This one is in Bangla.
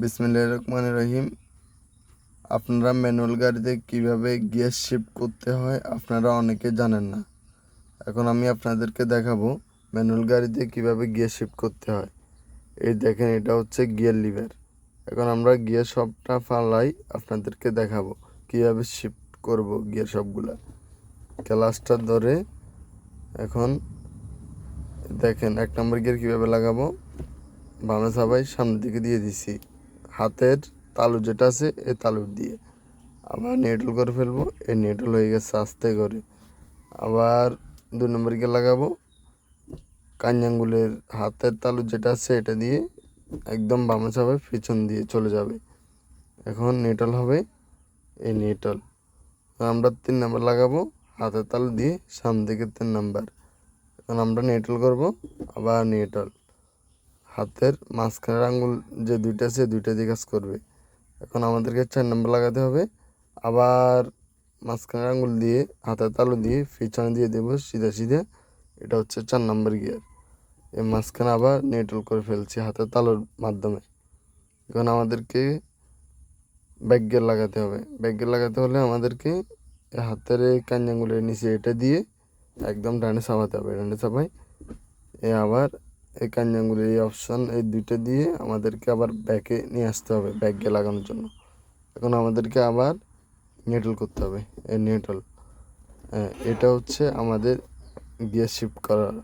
বিসমিল্লাহির রহমানির রহিম। আপনারা ম্যানুয়াল গাড়িতে কিভাবে গিয়ার শিফট করতে হয় আপনারা অনেকে জানেন না। এখন আমি আপনাদেরকে দেখাবো ম্যানুয়াল গাড়িতে কিভাবে গিয়ার শিফট করতে হয়। এই দেখেন, এটা হচ্ছে গিয়ার লিভার। এখন আমরা গিয়ার সবটা ফালাই আপনাদেরকে দেখাবো কিভাবে শিফট করব গিয়ার সবগুলা। ক্লাচটা ধরে এখন দেখেন 1 নম্বর গিয়ার কিভাবে লাগাবো। বামে চাপাই সামনের দিকে দিয়ে দিছি, হাতের তালু যেটা আছে এই তালু দিয়ে আবার নিউট্রাল করে ফেলবো। এই নিউট্রাল হয়ে গেছে আস্তে করে। আবার 2 নম্বর গিয়ার লাগাবো, কান আঙ্গুলের হাতের তালু যেটা আছে এটা দিয়ে একদম বামে চাপাই পিছন দিয়ে চলে যাবে। এখন নিউট্রাল হবে, এই নিউট্রাল। আমরা 3 নম্বর লাগাবো, হাতের তালু দিয়ে সামনে দিকে 3 নম্বর। এখন আমরা নিউট্রাল করব, আবার নিউট্রাল। হাতের মাঝখানের আঙ্গুল যে দুইটা আছে দুইটা দিয়ে কাজ করবে। এখন আমাদেরকে 4 নম্বর লাগাতে হবে, আবার মাঝখানের আঙ্গুল দিয়ে হাতের তালু দিয়ে পিছনে দিয়ে দেবো সিধা সিধা। এটা হচ্ছে 4 নম্বর গিয়ার। এই মাঝখানে আবার নিউট্রাল করে ফেলছি হাতের তালুর মাধ্যমে। এখন আমাদেরকে ব্যাক গিয়ার লাগাতে হবে। ব্যাক গিয়ার লাগাতে হলে আমাদেরকে হাতের এই কান আঙ্গুলের নিচে এটা দিয়ে একদম ডানে চাপাতে হবে। ডানে চাপাই আবার এই কান আঙ্গুলের এই অপশান এই দুইটা দিয়ে আমাদেরকে আবার ব্যাকে নিয়ে আসতে হবে ব্যাক গিয়ার লাগানোর জন্য। এখন আমাদেরকে আবার নিউট্রাল করতে হবে, এই নিউট্রাল। এটা হচ্ছে আমাদের গিয়ার শিফট করার